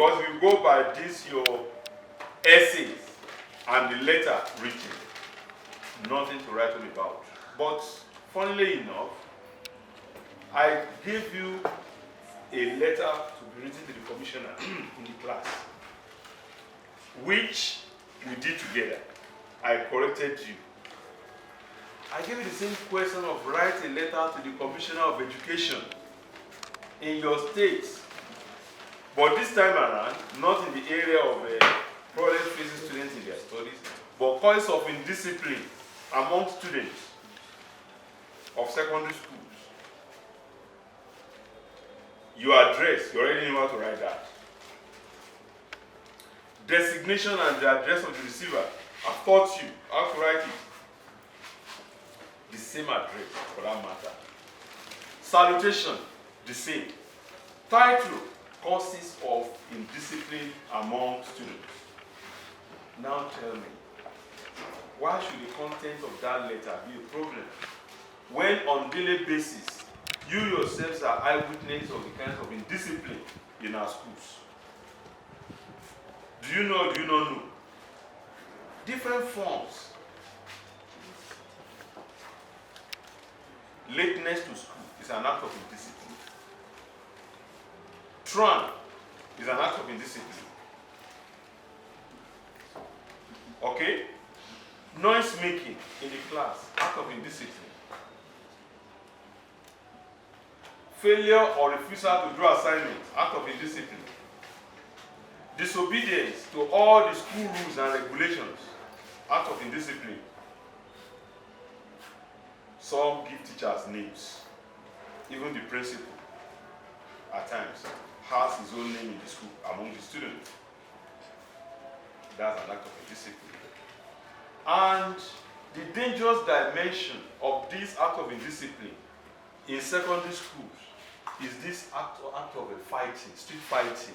Because if you go by this, your essays and the letter written, nothing to write home about. But funnily enough, I gave you a letter to be written to the commissioner in the class, which we did together. I corrected you. I gave you the same question of write a letter to the Commissioner of Education in your state. But this time around, not in the area of problems facing students in their studies, but cause of indiscipline among students of secondary schools. You address, you already know how to write that. Designation and the address of the receiver. I've taught you how to write it. The same address for that matter. Salutation, the same. Title, causes of indiscipline among students. Now tell me, why should the content of that letter be a problem when on daily basis you yourselves are eyewitnesses of the kinds of indiscipline in our schools? Do you know or do you not know? Different forms. Lateness to school is an act of indiscipline. Tran is an act of indiscipline. Okay? Noise making in the class, act of indiscipline. Failure or refusal to do assignments, act of indiscipline. Disobedience to all the school rules and regulations, act of indiscipline. Some give teachers names. Even the principal, at times, has his own name in the school among the students. That's an act of indiscipline. And the dangerous dimension of this act of indiscipline in secondary schools is this act of a fighting, street fighting.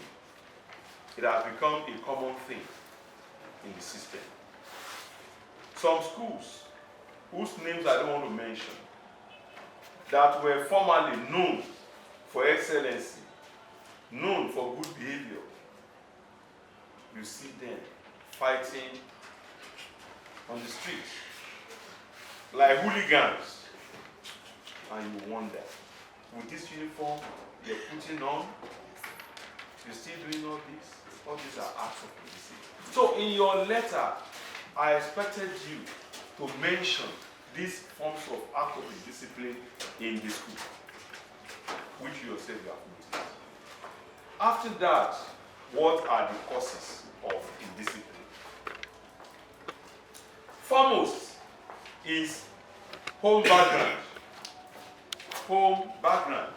It has become a common thing in the system. Some schools, whose names I don't want to mention, that were formerly known for excellency, known for good behavior, you see them fighting on the streets like hooligans, and you wonder, with this uniform you're putting on, you're still doing all this? All these are acts of indiscipline. So in your letter, I expected you to mention these forms of act of indiscipline in the school, which you yourself have noticed. After that, what are the causes of indiscipline? Foremost is home background. Home background.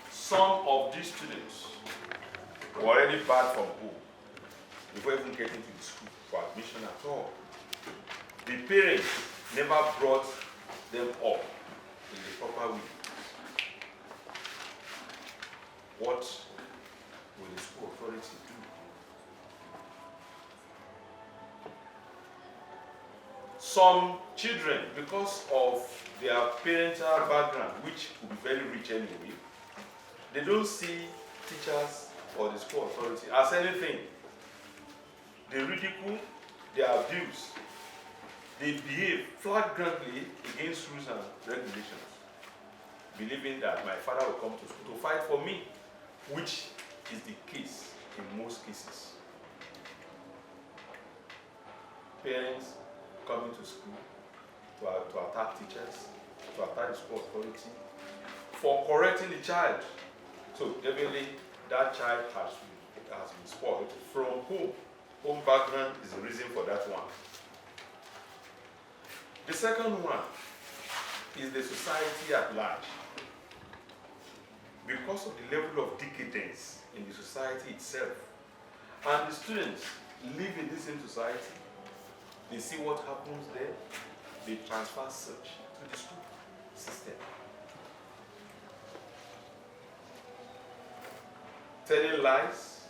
Some of these students were already bad from home before even getting to the school for admission at all. The parents never brought them up in the proper way. What will the school authority do? Some children, because of their parental background, which could be very rich anyway, they don't see teachers or the school authority as anything. They ridicule, they abuse, they behave flagrantly against rules and regulations, believing that my father will come to school to fight for me, which is the case in most cases. Parents coming to school to attack teachers, to attack the school authority, for correcting the child. So definitely that child has been spoiled from home. Home background is the reason for that one. The second one is the society at large. Because of the level of decadence in the society itself, and the students live in this same society, they see what happens there, they transfer such to the school system. Telling lies,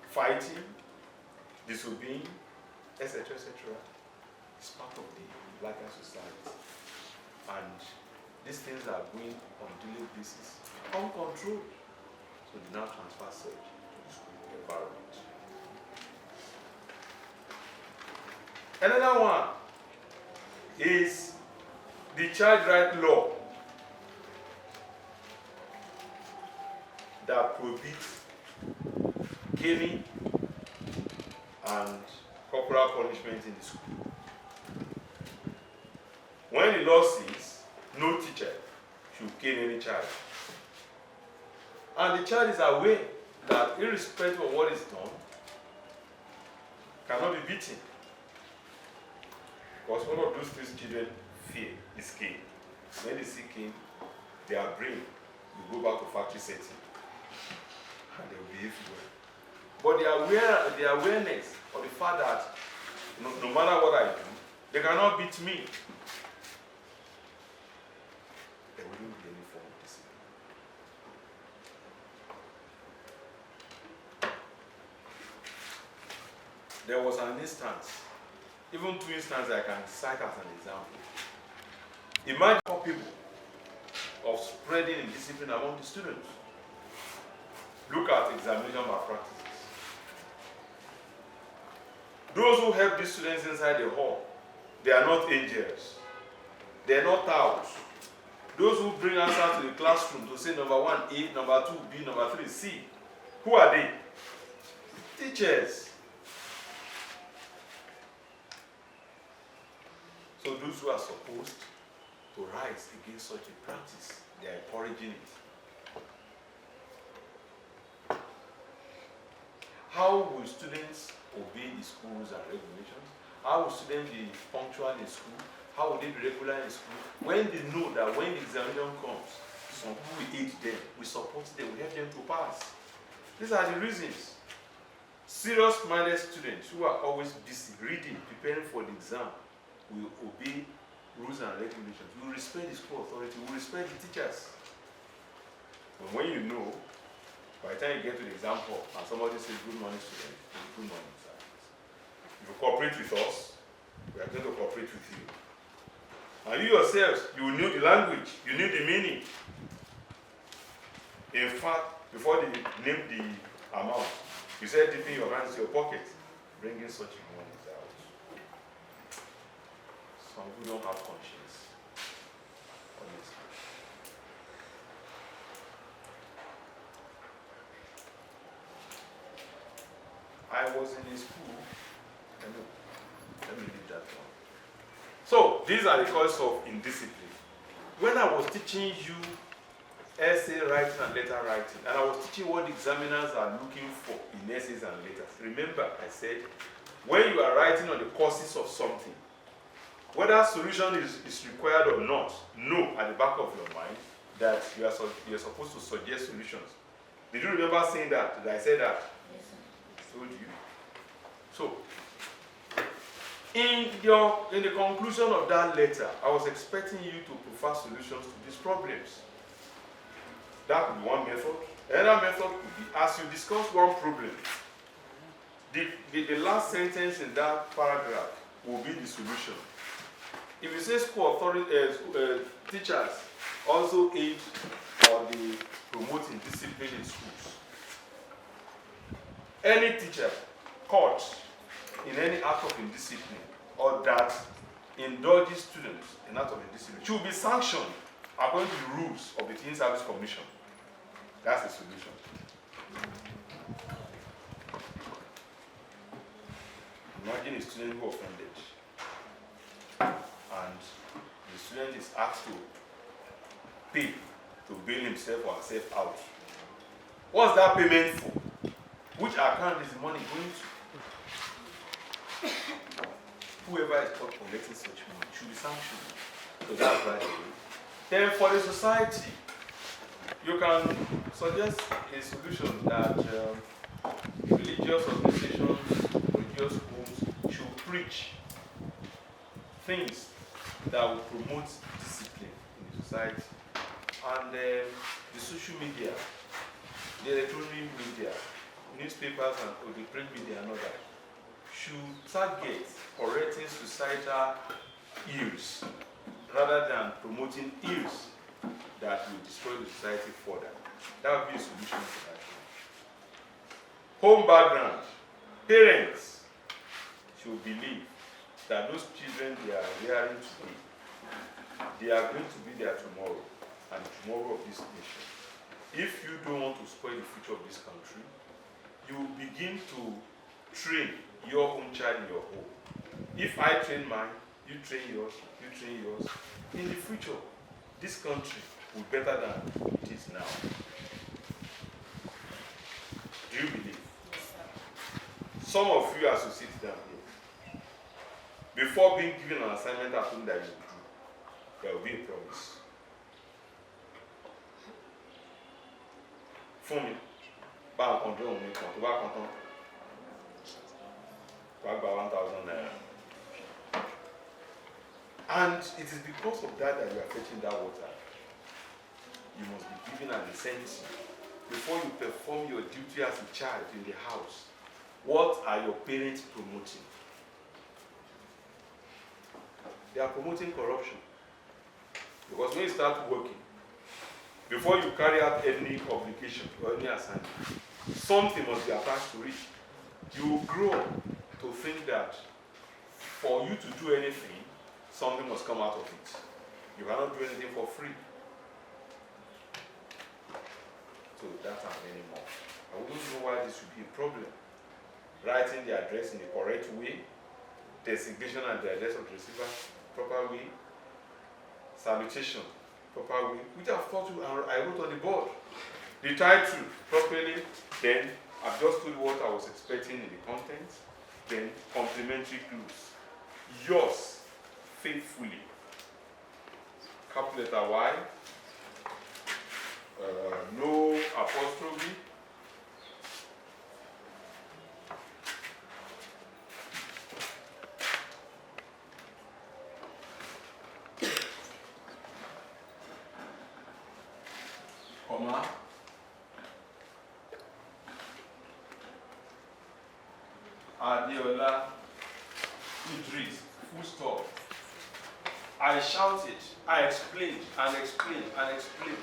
fighting, disobeying, etc., etc., is part of the larger society. And these things are going on a daily basis, uncontrolled. So they now transfer such to the school environment. Another one is the child right law that prohibits caning and corporal punishment in the school. When the law says no teacher should cane any child, and the child is aware that irrespective of what is done, cannot be beaten. Because one of those things children fear is cane. When they see cane, their brain will go back to factory setting and they will behave well. But the awareness of the fact that no matter what I do, they cannot beat me. There wouldn't be any form of discipline. There was an instance, even two instances I can cite as an example. Imagine how people of spreading indiscipline among the students. Look at examination malpractices. Those who help these students inside the hall, they are not angels. They are not owls. Those who bring answers to the classroom to say number 1 A, number 2 B, number 3 C, who are they? Teachers. So those who are supposed to rise against such a practice, they are encouraging it. How will students obey the schools and regulations? How will students be punctual in school? How will they be regular in school? When they know that when the examination comes, some people will aid them, we support them, we help them to pass. These are the reasons. Serious-minded students who are always busy reading, preparing for the exam, will obey rules and regulations. We will respect the school authority, we will respect the teachers. But when you know, by the time you get to the exam hall and somebody says, good morning, student, good morning, sir. If you cooperate with us, we are going to cooperate with you. And you yourselves, you will know the language, you know the meaning. In fact, before they name the amount, you said dipping your hands in your pocket, bringing such money out. Some people don't have conscience. Honestly. I was in a school. Let me leave that one. So, these are the causes of indiscipline. When I was teaching you essay writing and letter writing, and I was teaching what the examiners are looking for in essays and letters, remember I said, when you are writing on the causes of something, whether solution is required or not, know at the back of your mind that you're supposed to suggest solutions. Did you remember saying that? Did I say that? Yes, sir. I told you. So, in the conclusion of that letter, I was expecting you to prefer solutions to these problems. That would be one method. Another method could be, as you discuss one problem, the last sentence in that paragraph will be the solution. If you say school authority, teachers also aid or they promoting discipline in schools. Any teacher caught in any act of indiscipline or that indulges students in act of indiscipline should be sanctioned according to the rules of the Teen Service Commission. That's the solution. Imagine a student who offended and the student is asked to pay to bail himself or herself out. What's that payment for? Which account is the money going to? Whoever is caught collecting such money should be sanctioned. So that's right. Then for the society, you can suggest a solution that religious organizations, religious homes should preach things that will promote discipline in the society. And the social media, the electronic media, newspapers and the print media and all that should target correcting societal ills rather than promoting ills that will destroy the society further. That would be a solution to that. home background, parents should believe that those children they are rearing today, they are going to be there tomorrow and tomorrow of this nation. If you don't want to spoil the future of this country, you begin to train your own child in your home. If I train mine, you train yours, in the future, this country will be better than it is now. Do you believe? Yes, sir. Some of you as you sit down here, before being given an assignment at home that you do, there will be a promise. Fún mi, bá a kàn dúró òun kan tó bá kàn tán, wàá gba 1,000 naira. And it is because of that that you are fetching that water. You must be given an incentive before you perform your duty as a child in the house. What are your parents promoting? They are promoting corruption. Because when you start working, before you carry out any obligation or any assignment, something must be attached to it. You grow to think that for you to do anything, something must come out of it. You cannot do anything for free. So that and many more. I wouldn't know why this should be a problem. Writing the address in the correct way, designation and the address of the receiver, proper way, salutation, proper way, which I've taught you and I wrote on the board. The title properly, then I've just told you what I was expecting in the content, then complementary clues. Yours, faithfully. Capital letter Y, no apostrophe, comma, Adiola, Idris, full stop. I shouted, I explained and explained and explained.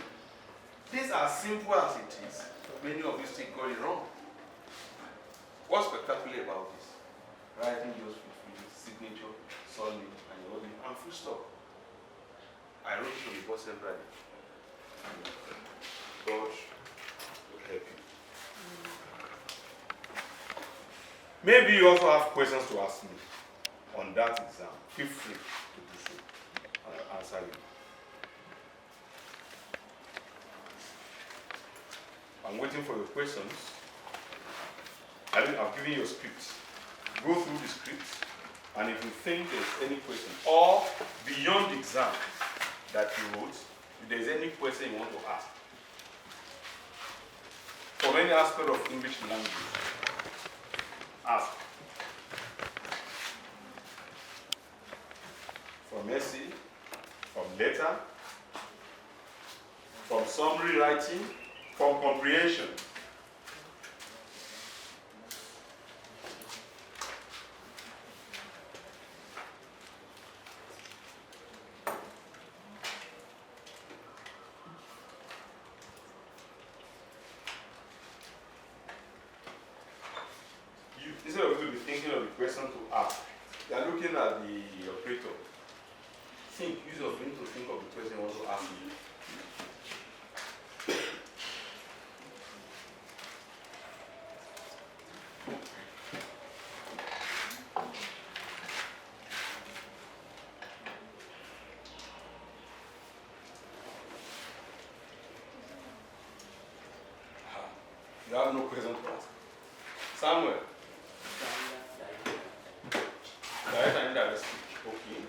These are simple as it is. Many of you still got it wrong. What's spectacular about this? Writing just with signature, solid, and your name, and full stop. I wrote it on the board separately. God will help you. Maybe you also have questions to ask me on that exam. Feel free to do so. I'll answer you. I'm waiting for your questions. I've given you a script. Go through the script, and if you think there's any question, or beyond the exam that you wrote, if there's any question you want to ask, from any aspect of English language, ask. From essay, from letter, from summary writing, from comprehension. Instead of you be thinking of the question to ask, you are looking at the operator. Use your brain to think of the question you want to ask you. You have no question to ask. Samuel. Direct and indirect speech. Okay.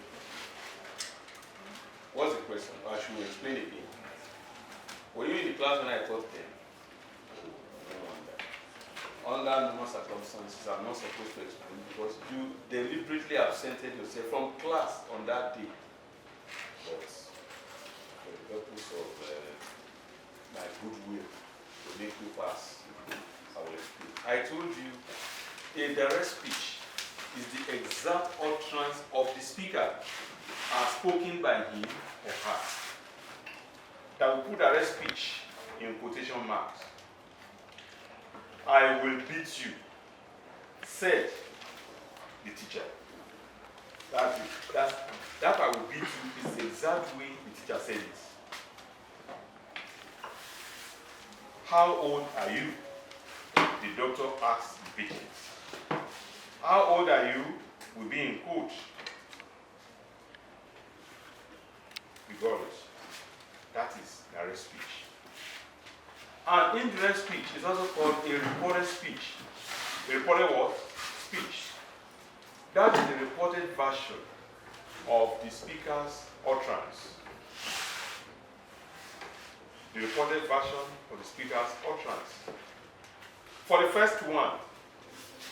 What's the question? I should explain it again. Were you in the class when I taught them? Under normal circumstances, I'm not supposed to explain because you deliberately absented yourself from class on that day. But for the purpose of my goodwill to make you pass, I will explain. I told you a direct speech is the exact utterance of the speaker as spoken by him or her. That we put direct speech in quotation marks. I will beat you, said the teacher. That I will beat you is the exact way the teacher said it. How old are you? The doctor asked the patient. How old are you will be in quote. You got it. That is direct speech. And indirect speech is also called a reported speech. A reported what? Speech. That is the reported version of the speaker's utterance. The reported version of the speaker's utterance. For the first one,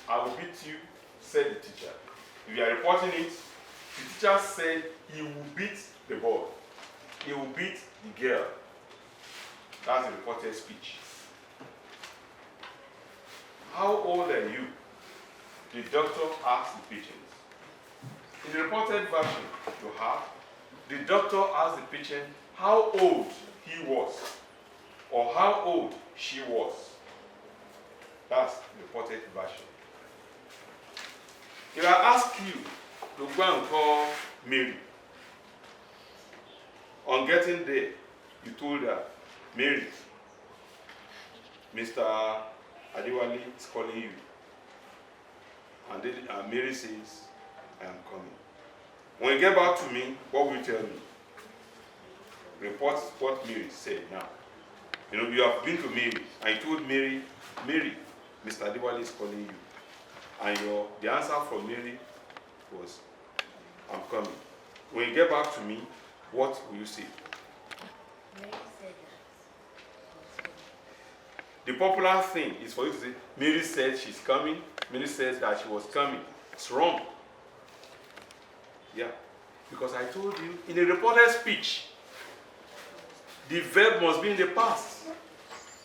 I will beat you, said the teacher. If you are reporting it, the teacher said he will beat the boy. He will beat the girl. That's the reported speech. How old are you? The doctor asked the patient. In the reported version you have, the doctor asked the patient how old he was or how old she was. That's the reported version. If I ask you to go and call Mary, on getting there, you told her, Mary, Mr. Adewale is calling you. And Mary says, I am coming. When you get back to me, what will you tell me? Report what Mary said now. You know, you have been to Mary, and you told Mary, Mary, Mr. Adewale is calling you. And the answer from Mary was, I'm coming. When you get back to me, what will you say? Mary said that. The popular thing is for you to say, Mary said she's coming. Mary says that she was coming. It's wrong. Yeah. Because I told you, in a reported speech, the verb must be in the past.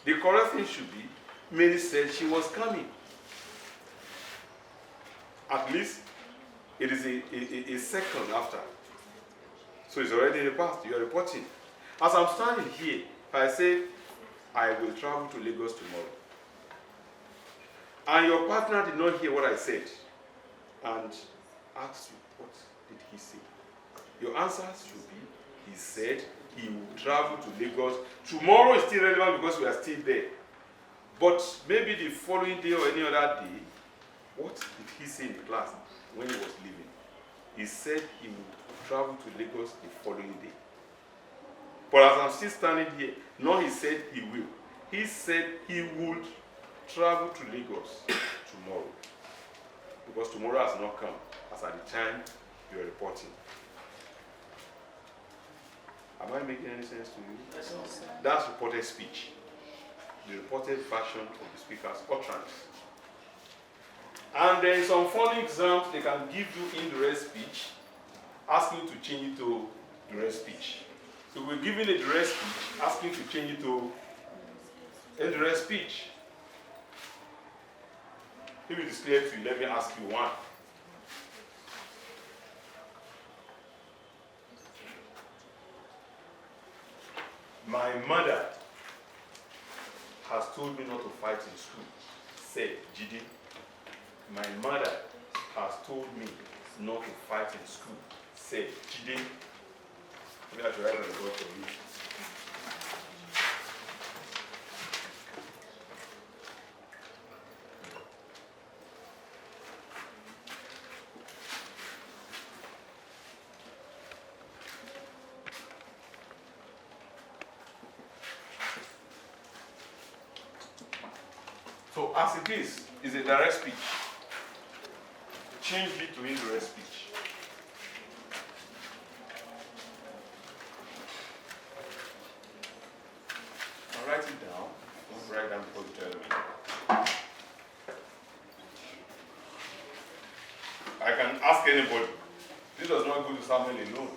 The correct thing should be, Mary said she was coming. At least, it is a second after. So it's already in the past. You are reporting. As I'm standing here, if I say, I will travel to Lagos tomorrow, and your partner did not hear what I said, and asked you, what did he say? Your answer should be, he said he will travel to Lagos. Tomorrow is still relevant because we are still there. But maybe the following day or any other day, what did he say in the class when he was leaving? He said he would travel to Lagos the following day. But as I'm still standing here, no, he said he will. He said he would travel to Lagos tomorrow. Because tomorrow has not come, as at the time you are reporting. Am I making any sense to you? Yes, sir. That's reported speech. The reported version of the speaker's utterance. And there is some funny exams they can give you indirect speech, asking you to change it to direct speech. So we're giving a direct speech, asking you to change it to indirect speech. If it is clear to you, let me ask you one. My mother has told me not to fight in school, said Jide. My mother has told me not to fight in school, said Jide. Maybe I should write on the board for you. So as it is a direct speech. Change it to indirect speech. I'll write it down. Don't write down before you tell me. I can ask anybody. This does not go to Samuel alone.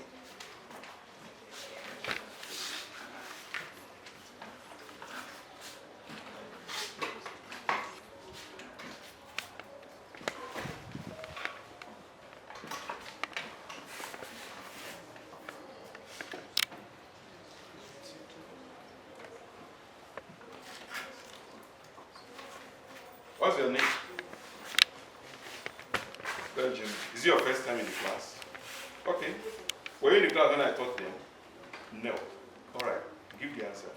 What's your name? Benjamin. Is it your first time in the class? Okay. Were you in the class when I taught them? No. All right. Give the answer.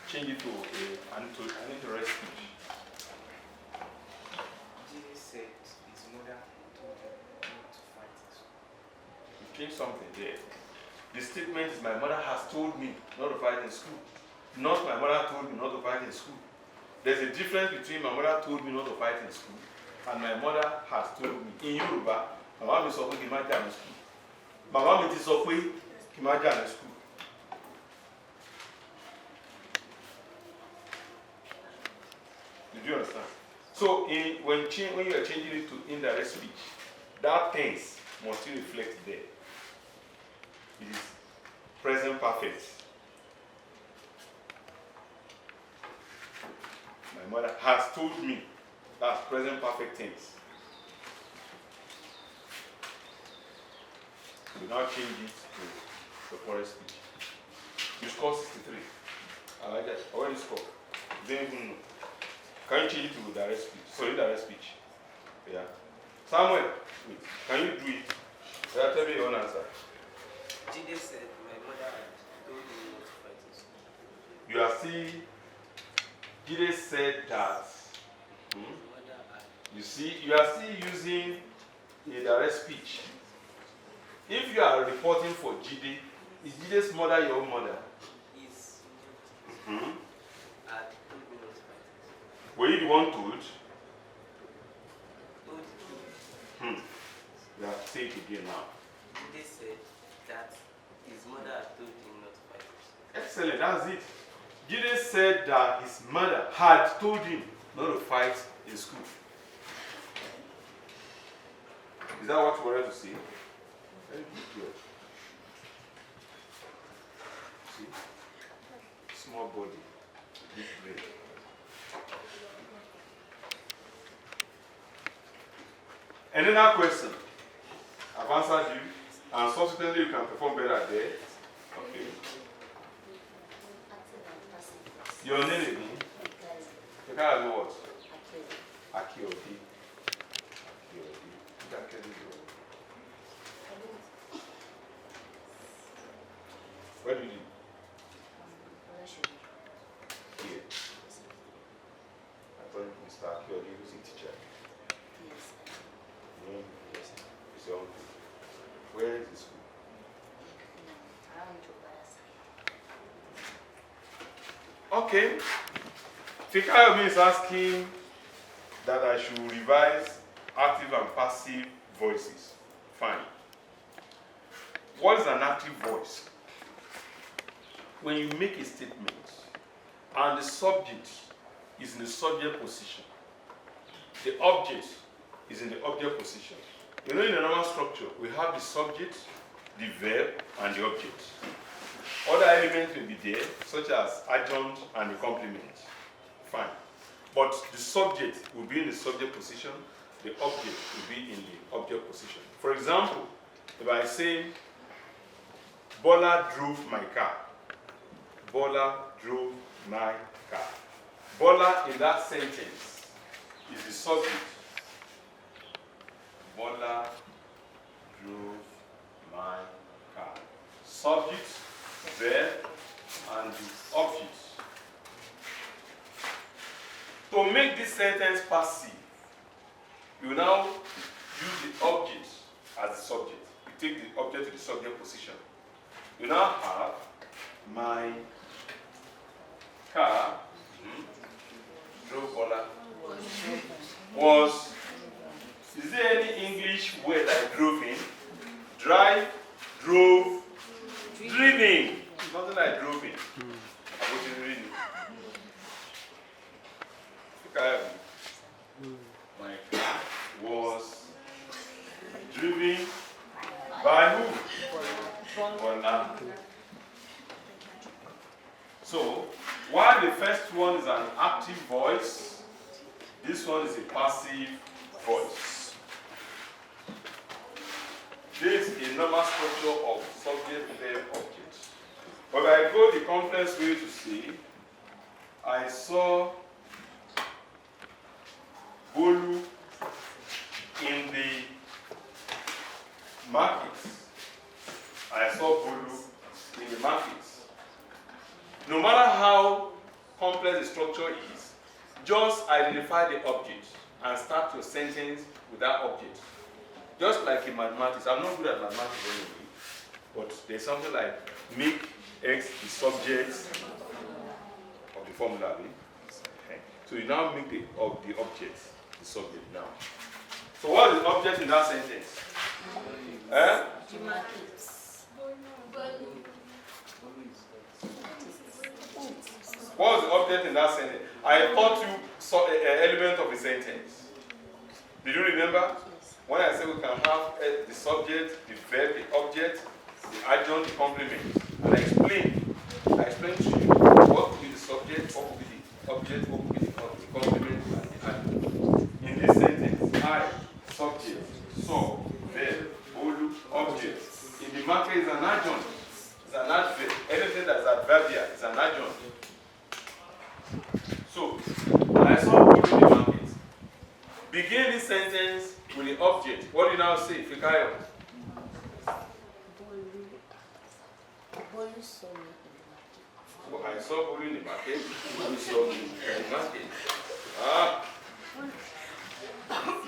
Change it to an indirect speech. Jesus said his mother told him not to fight in school. You change something there. The statement is my mother has told me not to fight in school. Not my mother told me not to fight in school. There's a difference between my mother told me not to fight in school and my mother has told me. In Yoruba, my mom is talking about in school. My mom is talking about in school. Did you understand? So when you are changing it to indirect speech, that tense must still reflect there. It is present perfect. My mother has told me. That's present perfect tense. We now change it to the correct speech. You score 63. I like that. Already score. Then can you change it to direct speech? So indirect speech. Yeah. Samuel, wait. Can you do it? Tell me your own answer. Jesus said my mother had told me not to fight in school. You are still. Jesus said that. You see, you are still using a direct speech. If you are reporting for Jide, is Jide's mother your own mother? His had told me not to fight in school. Were you the one told? Told him. You have to say it again now. Jesus said that his mother had told him not to fight in school. Excellent, that's it. Jesus said that his mother had told him not to fight in school. Is that what you wanted to say? Very good. See? Small body, big brain. Another question. I've answered you, and subsequently you can perform better there. Okay. Your name again? You can have what? Akintobi. Where do you live? Here. I thought Mr. Akintobi was a teacher. Yes. It's your uncle. Where is the school? Okay. Fikayomi is asking that I should revise active and passive voices. Fine. What is an active voice? When you make a statement and the subject is in the subject position, the object is in the object position. You know, in a normal structure, we have the subject, the verb, and the object. Other elements may be there, such as adjunct and the complement. Fine. But the subject will be in the subject position, the object will be in the object position. For example, if I say, Bola drove my car. Bola drove my car. Bola in that sentence is the subject. Bola drove my car. Subject, verb, and the object. To make this sentence passive, you now use the object as the subject. You take the object to the subject position. You now have my car drove Bola. Was, is there any English word I drove in? Drive, drove, driven. Nothing I drove in. I was in reading. My car was driven by who? Bola. So, while the first one is an active voice, this one is a passive voice. This is a normal structure of subject, verb, object. But I go the complex way to say, I saw Bolu in the markets. I saw Bolu in the markets. No matter how complex the structure is, just identify the object and start your sentence with that object. Just like in mathematics, I'm not good at mathematics anyway, but there's something like make X the subject of the formula. So you now make the object the subject now. So what is the object in that sentence? What was the object in that sentence? I taught you an element of a sentence. Did you remember? When I said we can have the subject, the verb, the object, the adjunct, the complement. And I explained to you what would be the subject, what would be the object, what would be the complement, and the adjunct. In this sentence, I, subject, saw, verb, bolu, object. In the market is an adjunct. It's an adverb. Anything that's adverbial is an adjunct. So, I saw bolu in the market. Begin this sentence with the object. What do you now say, Fikayo? Bolu saw me in the market. So I saw bolu in the market. Bolu saw me in the market. Ah.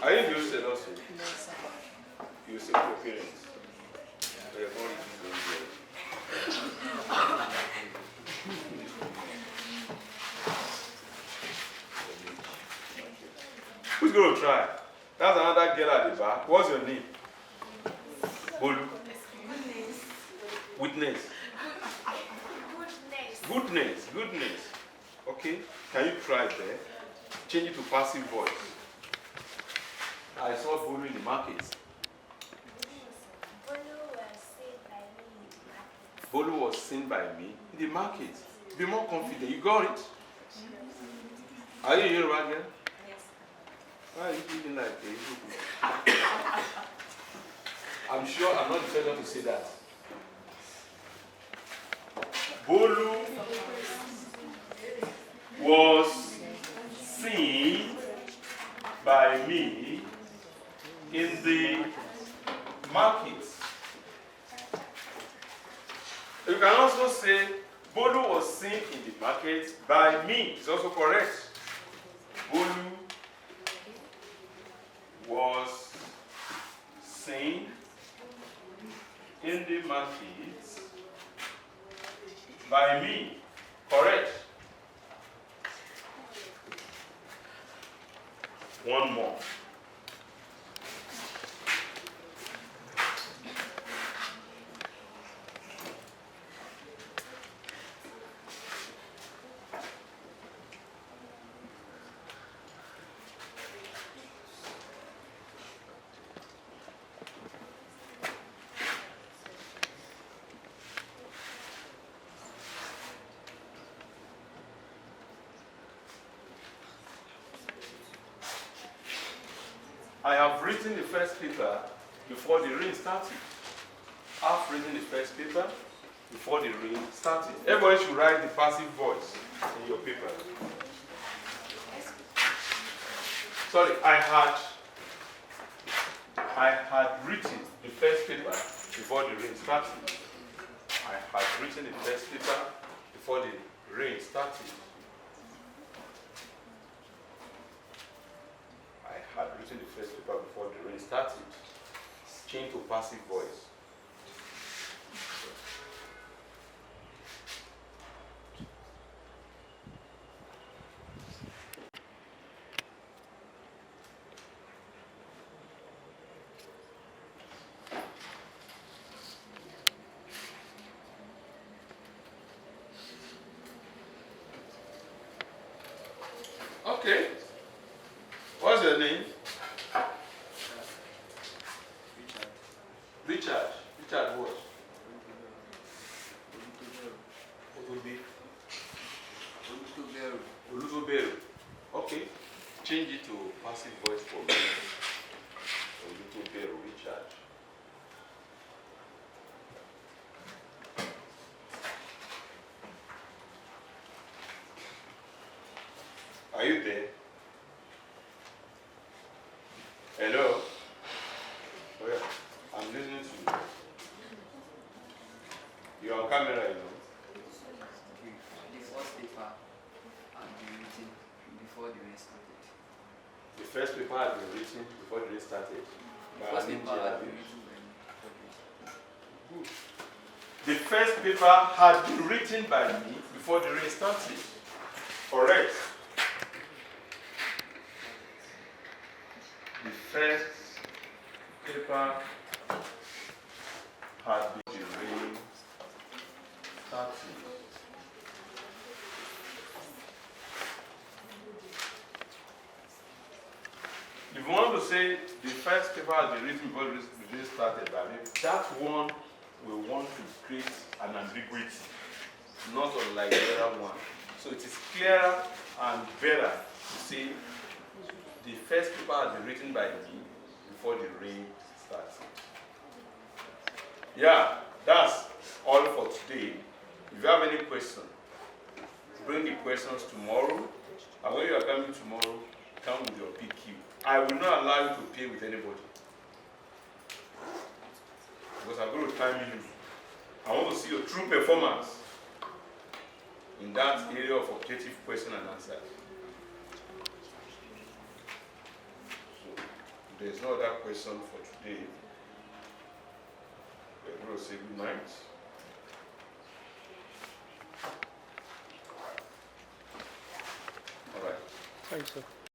Are you in Houston also? No, sir. You say your parents. They are going to do it. Who's going to try? That's another girl at the back. What's your name? Bolu. Witness. Goodness. Okay. Can you try there? Change it to passive voice. I saw Bolu in the market. Bolu was seen by me in the market. Be more confident. You got it? Are you here, right girl? Why are you feeling like a I'm sure I'm not the first one to say that. Bolu was seen by me in the market. You can also say Bolu was seen in the market by me. It's also correct. Bolu was seen in the market by me. Correct. One more. I have written the first paper before the rain started. I've written the first paper before the rain started. Everybody should write the passive voice in your paper. Sorry, I had written the first paper before the rain started. I had written the first paper before the rain started. I had written the first paper before the rain started. Change to passive voice. Okay. What's your name? Richard. Richard what? Olutoberu. Okay. Change it to passive voice for me. Olutoberu, Richard. Are you there? On camera, you know. The first paper had been written before the race started. The first paper had been written before the race started. The first paper had been written by me before the race started. Good. The first paper had been written by me before the race started. Correct. The first paper had been the race started. If you want to say the first paper has been written before the race started by me, that one will want to create an ambiguity, not unlike the other one. So it is clearer and better to say the first paper has been written by me before the rain starts. Yeah, that's all for today. If you have any question, bring the questions tomorrow. And when you are coming tomorrow, come with your PQ. I will not allow you to pay with anybody. Because I'm going to time you. I want to see your true performance in that area of objective question and answer. So, if there's no other question for today, we're going to say good night. All right. Thanks, sir.